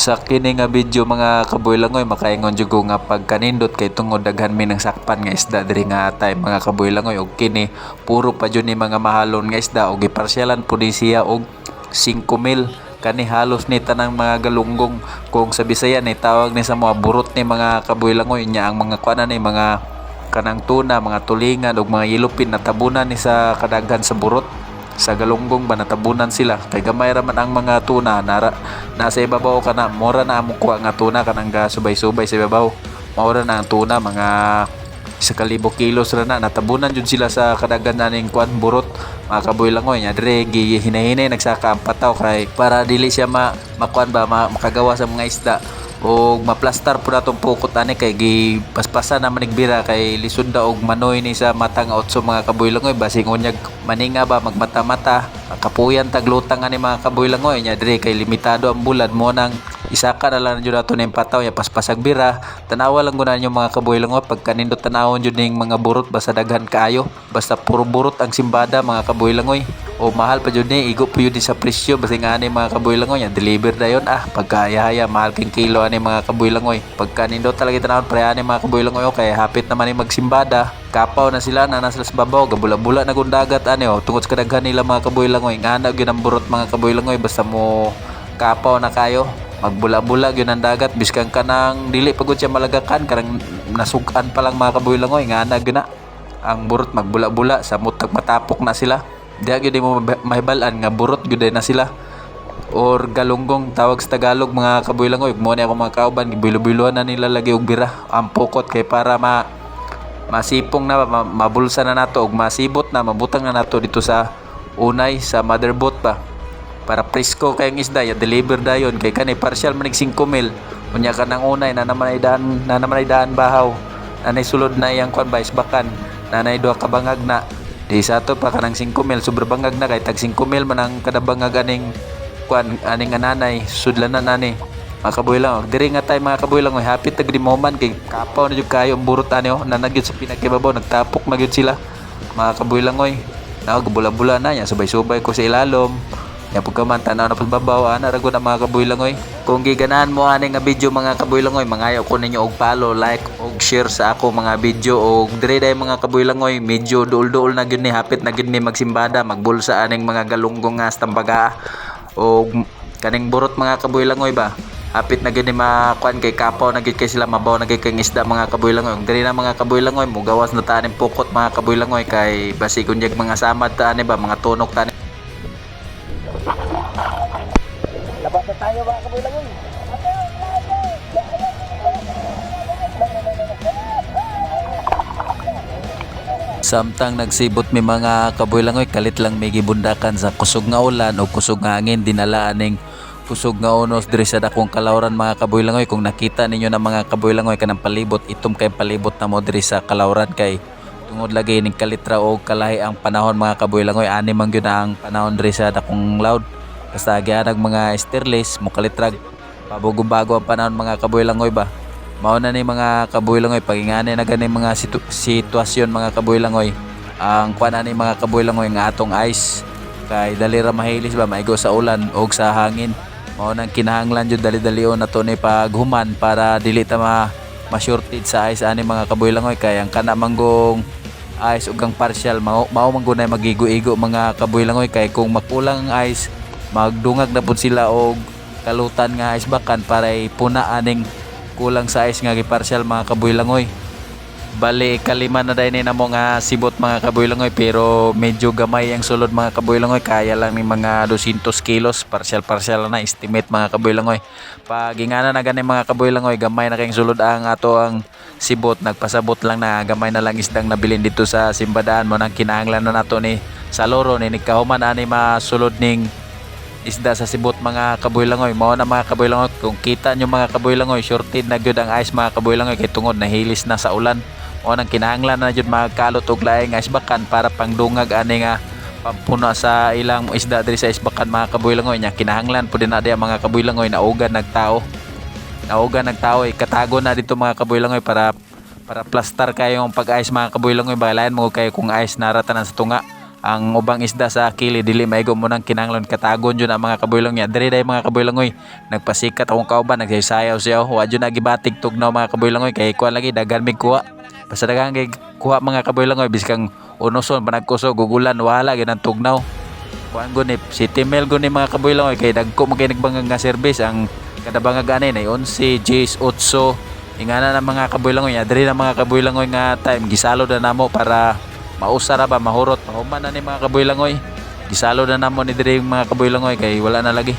Sa kini nga video mga kaboylangoy, makaingon jud ko nga pagkanindot kay tungod daghan mi ng sakpan nga isda diri nga atay mga kaboylangoy, og kini puro pa jud ni mga mahalon nga isda og giparsyalan pud ni siya og 5,000 kani halos ni tanang mga galunggong. Kung sa Bisaya ni tawag ni sa mga burot ni mga kaboylangoy nya ang mga kuana ni mga kanang tuna, mga tulingan ug mga yilupin natabunan ni sa kadaghan sa burot. Sa galunggong ba natabunan sila kay gamay raman ang mga tuna nasa ibabaw kana, mora na amo kuha nga tuna kanang gasubay-subay sa ibabaw, mora na ang tuna mga 1,000 kilos ra na natabunan jud sila sa kadaghan naning kuan burot mga kaboylangoy. Nya dire hinahinay nagsaka ang pataw kay para dili siya makuan ba makagawa sa mga isda o maplastar po natong pukot ani kay gipaspasa na manigbira kay lisod da og manoy ni sa matang otso mga kaboylangoy basing unyag maninga ba magmata-mata kapuyan taglutang ani mga kaboylangoy. Nya dire kay limitado ang bulad mo nang isaka na lang jud ato ning pataw ya paspasag bira tanawa lang guna nyo mga kaboylangoy pagkanindot tanawon jud ning mga burot basta daghan kaayo basta puro burot ang simbada mga kaboylangoy o mahal pa jud ni igo pa jud sa presyo basta nga ani mga kaboylangoy yan deliver dayon pagkayaya mahal king kilo ani mga kaboylangoy pagkanindot talaga tanawon pre ani mga kaboylangoy kay hapit naman ni magsimbada kapaw na sila na nasa babaw gabula-bula na gundagat ani tungod sa kadaghan nila mga kaboylangoy ngana gyud ang burot mga kaboylangoy basta mo kapaw na kayo magbula-bula gyud ang dagat biskan kanang dili pagod siya malagakan karang nasugan pa lang mga kaboylangoy ngana gyud na ang burot magbula-bula sa mutag matapok na sila diha gyud mo mahibal-an nga burot gyud na sila or galunggong tawag sa Tagalog mga kaboylangoy. Mo ni ako mga kauban gibulo-buloan na nila lagi og bira ang pukot kay para masipong na mabulsa na nato og masibot na mabutang na nato dito sa unay sa motherboat ba para presko kayong isda ya deliver dayon kay kanay partial manig 5,000 unya ka nang unay na naman ay daan bahaw nanay sulod na yang kwan ba isbakan nanay duha ka bangag na di sa to pa kanang 5,000 sobre bangag na kay tag 5,000 man ang kada bangag aning kwan aning ananay sudlanan ani mga kaboylangoy. Diri nga tay mga kaboylangoy hapit tag di moment kay kapaw na jud kayo ang burot ani nanagyud sa pinagkibabaw nagtapok na gyud sila mga kaboylangoy na bula-bula na yan subay-subay ko sa ilalom ya pagkaman tanaw na pagbabaw ana rago na mga kaboylangoy. Kung giganahan mo ani nga video mga kaboylangoy mangayo ko ninyo og follow, like og share sa ako mga video og dire day mga kaboylangoy medyo duol-duol na gyud ni hapit na gyud ni magsimbada magbulsa aning mga galunggong nga tambaga og kaning burot mga kaboylangoy ba hapit na gyud ni makuan kay kapaw na gyud kay sila mabaw na gyud kay isda mga kaboylangoy. Dire na mga kaboylangoy mugawas na ta ning pukot mga kaboylangoy kay basi kunyag mga samad ta ani ba mga tunok ta Labas na tayo mga kaboylangoy. Samtang nagsibot mi mga kaboylangoy kalit lang may gibundakan sa kusog nga ulan o kusog nga hangin dinalaan ning kusog nga unos diri sa dakong kalawran mga kaboylangoy. Kung nakita ninyo na mga kaboylangoy kanang palibot itom kay palibot na mo diri sa kalawran kay tungod lagi ning kalitra o kalahi ang panahon mga kaboylangoy ani man gyud ang panahon diri sa dakong laud basta gianag mga sterlis mo kalitrag pabago-bago ang panahon mga kaboylangoy ba mao na ni mga kaboylangoy pagingani na gani mga sitwasyon mga kaboylangoy ang kuan ani mga kaboylangoy nga atong ice kay dali ra mahilis ba maigo sa ulan og sa hangin mao nang kinahanglan jud dali-dalion nato ni paghuman para dili ta ma-shortage sa ice ani mga kaboylangoy kay ang kana manggong ice ug ang partial mao man gunay magigo-igo mga kaboylangoy kay kung makulang ang ice magdungag na pud sila og kalutan nga ice bakan para ipuna aning kulang sa ice nga giparsyal mga kaboylangoy. Bali kalima na dai ni namo nga sibot mga kaboylangoy pero medyo gamay ang sulod mga kaboylangoy kaya lang ni mga 200 kilos partial na estimate mga kaboylangoy. Pag ingana na gani mga kaboylangoy gamay na kayong sulod ang ato ang sibot nagpasabot lang na gamay na lang isdang nabilin dito sa simbadaan mo nang kinahanglan na nato ni sa loro ni nikahuman ani masulod ning isda sa sibot mga kaboylangoy. Mao na mga kaboylangoy kung kita nyo mga kaboylangoy shorted na gyud ang ice mga kaboylangoy kay tungod nahilis na sa ulan o nang kinahanglan na jud magkalot og laing ice bakan para pangdungag ani nga pampuna sa ilang isda diri sa ice bakan mga kaboylangoy nya kinahanglan pud na diya mga kaboylangoy naugan nagtao ikatago na dito mga kaboylangoy para plastar kayo ang pag-ice mga kaboylangoy balayan mo kay kung ice naratanan sa tunga ang ubang isda sa kili dili maigo mo nang kinanglon katagon jud ang mga kabuylang niya diri day mga kabuylangoy nagpasikat akong kauban nagsayaw siya wa jud nagibatig tugnaw mga kabuylangoy kay kuha lagi daghan mig kuha basta daghan kay kuha mga kabuylangoy biskang unoson panagkusog gugulan wala gyud ang tugnaw kuan gud ni City Mail gud ni mga kabuylangoy kay dagko man kay nagbangang nga service ang kada bangag ani na 11 10 8 ingana na mga kabuylangoy diri na mga kabuylangoy nga time gisalo na namo para mausara ba mahurot pahuman na ni mga kabuylangoy gisalo na namo ni diri mga kabuylangoy kay wala na lagi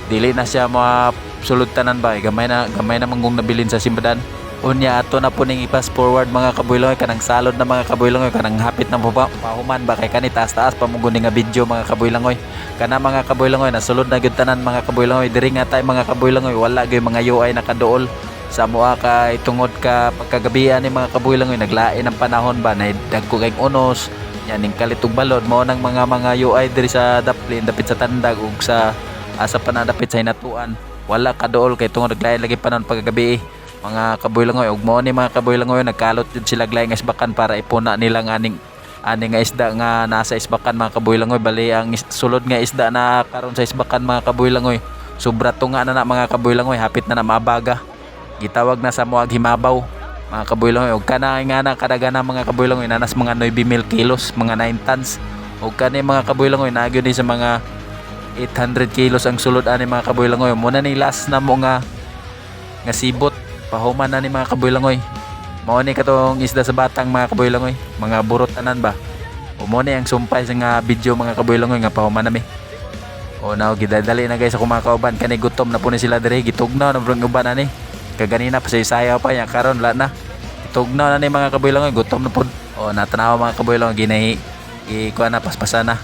dili na siya masuludtanan ba gamay na manggong nabilin sa simbadan unya ato na po ning i-pass forward mga kabuylangoy kanang salod na mga kabuylangoy kanang hapit na pahuman ba kay kani taas pa mo nga video mga kabuylangoy kana mga kabuylangoy nasulod na gyud tanan mga kabuylangoy diri nga tay mga kabuylangoy wala gyud mga UI nakaduol sa mua ka itungod ka pagkagabihan ni mga kabuylangoy naglain ang panahon ba na dagko kay unos yan ning kalitog balod mao nang mga UI diri sa daplin dapit sa tandag ug sa asa panadapit sa hinatuan wala kaduol kay tungod naglain lagi panahon pagkagabi mga kabuylangoy ug mao ni mga kabuylangoy nagkalot jud sila glaing isbakan para ipuna nilang aning nga isda nga nasa isbakan mga kabuylangoy bali ang sulod nga isda na karon sa isbakan mga kabuylangoy sobra tunga na mga kabuylangoy hapit na mabaga gitawag na sa muag himabaw mga kabuylangoy ug kana nga na kadaga na mga kabuylangoy nanas mga 9,000 kilos mga 9 tons ug kani mga kabuylangoy nagyo ni sa mga 800 kilos ang sulod ani mga kabuylangoy mo na ni last na mo nga sibot pahuman na ni mga kabuylangoy mao ni katong isda sa batang mga kabuylangoy mga burot tanan ba o mo ni ang sumpay sa nga video mga kabuylangoy nga pahuman nami o now gidadali na guys ako mga kauban kani gutom na po ni sila diri gitugnaw na brong uban ani kaganina pa sa isayaw pa yan karon wala na tugnaw na ni mga kabuylangoy gutom na po o natanaw mga kabuylangoy ginahi ikuha na paspasan na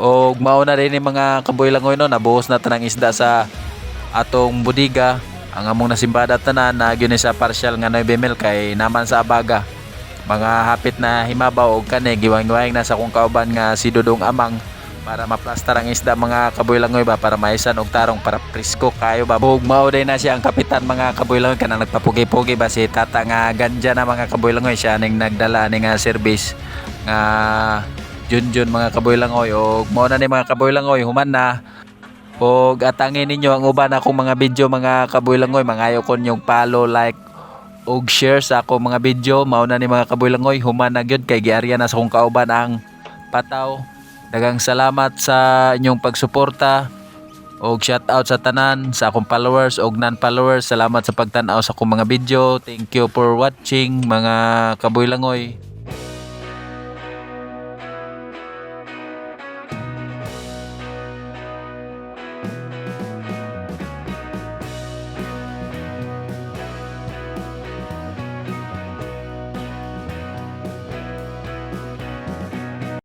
o mao na rin ni mga kabuylangoy no nabuhos na tanang isda sa atong budiga ang among nasimbada tanan na gyud ni sa partial nga 9 kay naman sa abaga mga hapit na himabaw og kani giwang-giwang na sa kong kauban nga si Dudong Amang para maplastar ang isda mga kabuylangoy ba para maisan og tarong para presko kayo ba ug mao day na siya ang kapitan mga kabuylangoy kanang nagpapugi-pugi ba si tata nga ganja na mga kabuylangoy siya ning nagdala ning service nga Junjun mga kabuylangoy ug mao na ni mga kabuylangoy human na ug atangin ninyo ang uban akong mga video mga kabuylangoy mangayo kon yung follow like ug share sa ako mga video mao na ni mga kabuylangoy human na gyud kay giarya na sa akong kauban ang pataw daghang salamat sa inyong pagsuporta ug shout out sa tanan sa akong followers ug non-followers salamat sa pagtan-aw sa akong mga video thank you for watching mga kabuylangoy.